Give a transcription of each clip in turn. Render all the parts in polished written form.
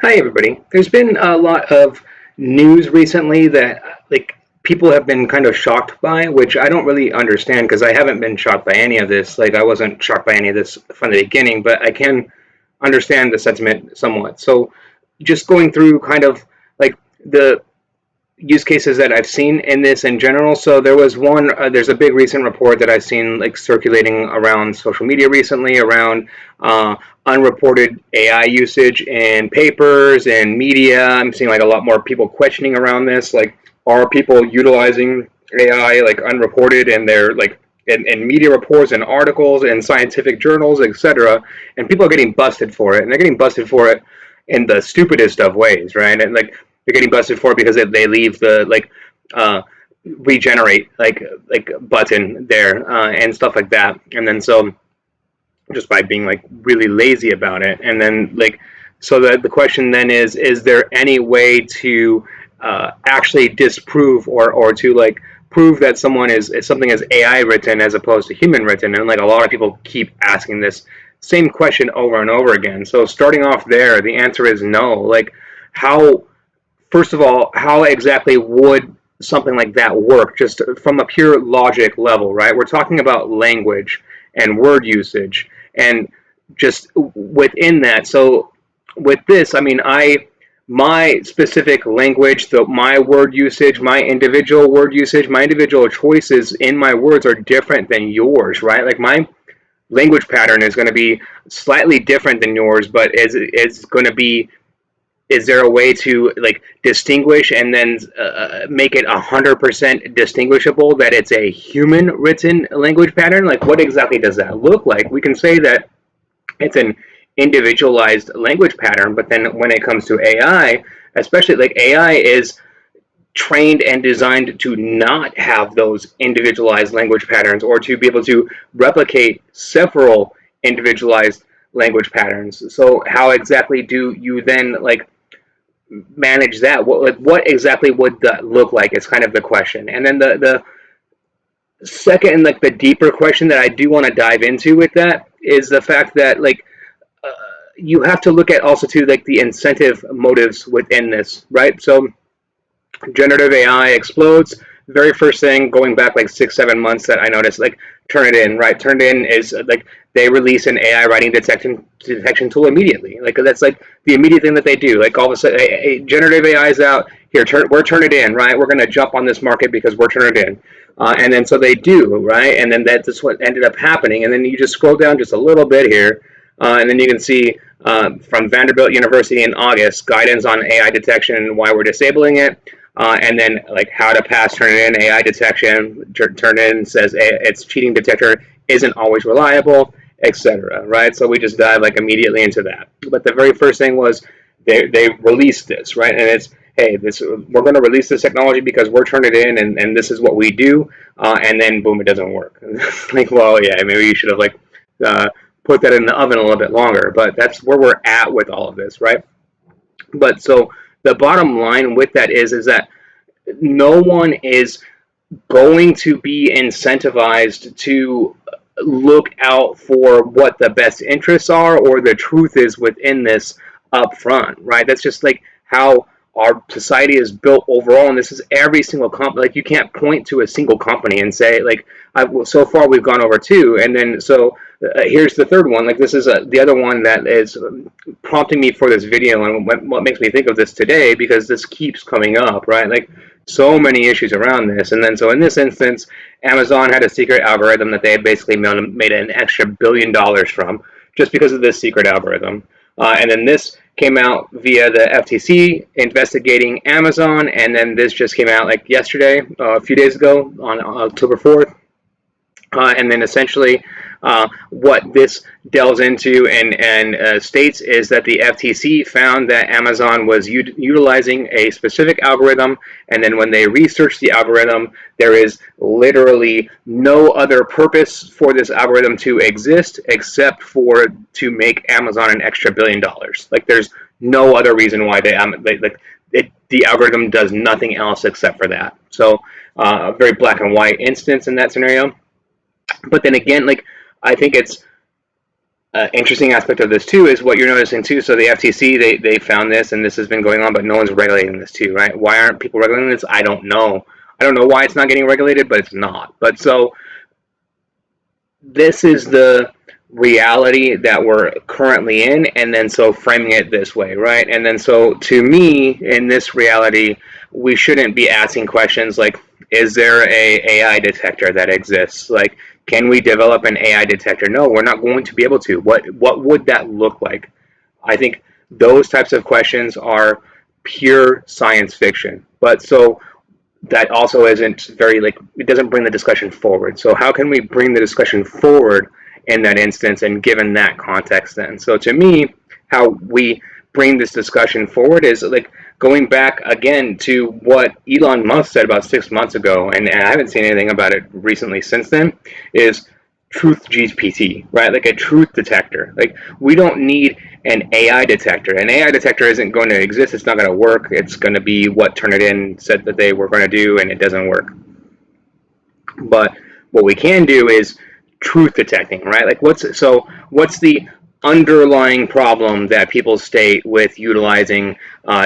Hi, everybody. There's been a lot of news recently that people have been kind of shocked by, which I don't really understand because I haven't been shocked by any of this. Like I wasn't shocked by any of this from the beginning, but I can understand the sentiment somewhat. So, just going through kind of like the use cases that I've seen in this in general. So there was one. There's a big recent report that I've seen like circulating around social media recently around uh, unreported AI usage in papers and media. I'm seeing like a lot more people questioning around this. Like, are people utilizing AI like unreported in their like in media reports and articles and scientific journals, etc. And people are getting busted for it, and they're getting busted for it in the stupidest of ways, right? And like they're getting busted for it because they leave the uh, regenerate button there and stuff like that, and then so just by being like really lazy about it, and then like so the question then is there any way to actually disprove or to like prove that someone is something is AI written as opposed to human written, and like a lot of people keep asking this same question over and over again. So starting off there, the answer is no. Like how first of all, how exactly would something like that work just from a pure logic level, right? We're talking about language and word usage and just within that. So with this, I mean, my specific language, my word usage, my individual word usage, my individual choices in my words are different than yours, right? Like my language pattern is going to be slightly different than yours, but is going to be, is there a way to like distinguish and then make it 100% distinguishable that it's a human written language pattern? Like what exactly does that look like? We can say that it's an individualized language pattern, but then when it comes to AI, especially like AI is trained and designed to not have those individualized language patterns or to be able to replicate several individualized language patterns. So how exactly do you then like manage that? What exactly would that look like is kind of the question. And then the second and like the deeper question that I do want to dive into with that is the fact that like uh, you have to look at also too like the incentive motives within this, right? So generative AI explodes. Very first thing going back like 6 7 months that I noticed, like Turnitin, right? Turnitin is like they release an AI writing detection tool immediately. Like that's like the immediate thing that they do. Like all of a sudden, generative AI is out here. We're Turnitin, right? We're gonna jump on this market because we're Turnitin. And then so they do, right? And then that's what ended up happening. And then you just scroll down just a little bit here, and then you can see from Vanderbilt University in August, guidance on AI detection and why we're disabling it. And then like how to pass Turnitin AI detection. Turnitin says its cheating detector isn't always reliable, etc. Right? So we just dive like immediately into that. But the very first thing was they released this, right? And it's hey, this we're going to release this technology because we're Turnitin and this is what we do. And then boom, it doesn't work. Like well, yeah, maybe you should have like uh, put that in the oven a little bit longer. But that's where we're at with all of this, right? But so the bottom line with that is that no one is going to be incentivized to look out for what the best interests are or the truth is within this up front, right? That's just like how our society is built overall, and this is every single company. Like you can't point to a single company and say like, so far we've gone over two, and then so here's the third one. Like this is the other one that is prompting me for this video, and what makes me think of this today because this keeps coming up, right? Like so many issues around this. And then, so in this instance, Amazon had a secret algorithm that they basically made an extra $1 billion from just because of this secret algorithm. And then this came out via the FTC investigating Amazon. And then this just came out like yesterday, a few days ago on October 4th. And then essentially what this delves into and states is that the FTC found that Amazon was utilizing a specific algorithm, and then when they researched the algorithm, there is literally no other purpose for this algorithm to exist except for to make Amazon an extra $1 billion. Like there's no other reason why the algorithm does nothing else except for that. So a very black and white instance in that scenario. But then again, like I think it's Interesting aspect of this too is what you're noticing too. So the FTC, they found this, and this has been going on, but no one's regulating this too, right? Why aren't people regulating this? I don't know. I don't know why it's not getting regulated, but it's not. But so this is the reality that we're currently in, and then so framing it this way, right? And then so to me, in this reality, we shouldn't be asking questions like, is there a AI detector that exists? Like, can we develop an AI detector? No, we're not going to be able to. What would that look like? I think those types of questions are pure science fiction. But so that also isn't very, like, it doesn't bring the discussion forward. So how can we bring the discussion forward in that instance and given that context then? So to me, how we bring this discussion forward is like going back again to what Elon Musk said about 6 months ago, and I haven't seen anything about it recently since then, is Truth GPT, right? Like a truth detector. Like we don't need an AI detector. An AI detector isn't going to exist. It's not going to work. It's going to be what Turnitin said that they were going to do, and it doesn't work. But what we can do is truth detecting, right? Like what's the underlying problem that people state with utilizing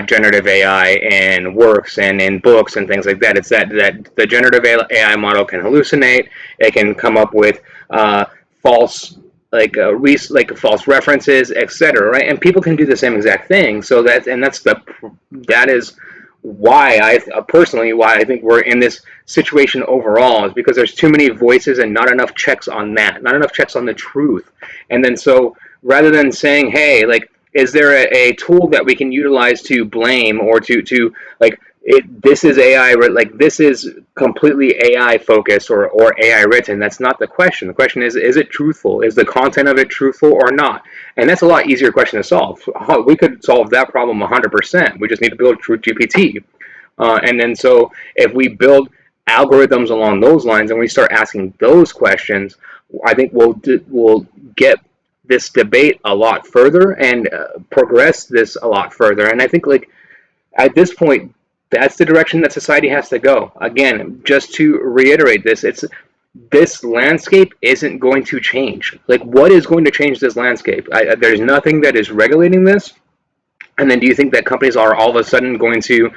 generative AI in works and in books and things like that? It's that the generative AI model can hallucinate. It can come up with false like false references, etc. Right? And people can do the same exact thing. So that is why I personally why I think we're in this situation overall is because there's too many voices and not enough checks on that, not enough checks on the truth. And then so rather than saying, hey, like, is there a tool that we can utilize to blame or to like this is AI, like this is completely AI focused or AI written. That's not the question. The question is it truthful? Is the content of it truthful or not? And that's a lot easier question to solve. We could solve that problem 100%. We just need to build Truth GPT. And then so if we build algorithms along those lines and we start asking those questions, I think we'll get this debate a lot further and progress this a lot further. And I think like at this point, that's the direction that society has to go. Again, just to reiterate this, it's this landscape isn't going to change. Like, what is going to change this landscape? There's nothing that is regulating this. And then do you think that companies are all of a sudden going to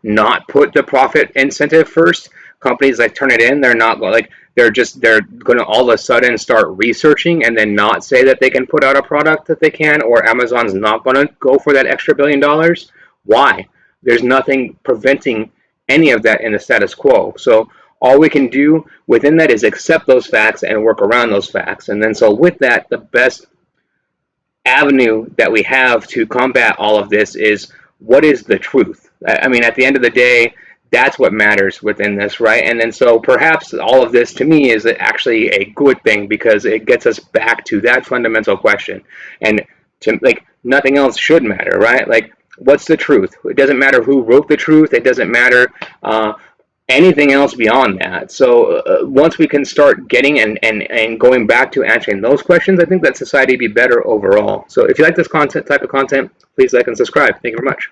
not put the profit incentive first? Companies like Turnitin, they're not like they're going to all of a sudden start researching and then not say that they can put out a product that they can, or Amazon's not going to go for that extra $1 billion. Why? There's nothing preventing any of that in the status quo. So all we can do within that is accept those facts and work around those facts. And then so with that, the best avenue that we have to combat all of this is what is the truth? I mean, at the end of the day, that's what matters within this, right? And then so perhaps all of this to me is actually a good thing because it gets us back to that fundamental question. And to like nothing else should matter, right? Like what's the truth? It doesn't matter who wrote the truth. It doesn't matter anything else beyond that. So once we can start getting and going back to answering those questions, I think that society would be better overall. So if you like this content type of content, please like and subscribe. Thank you very much.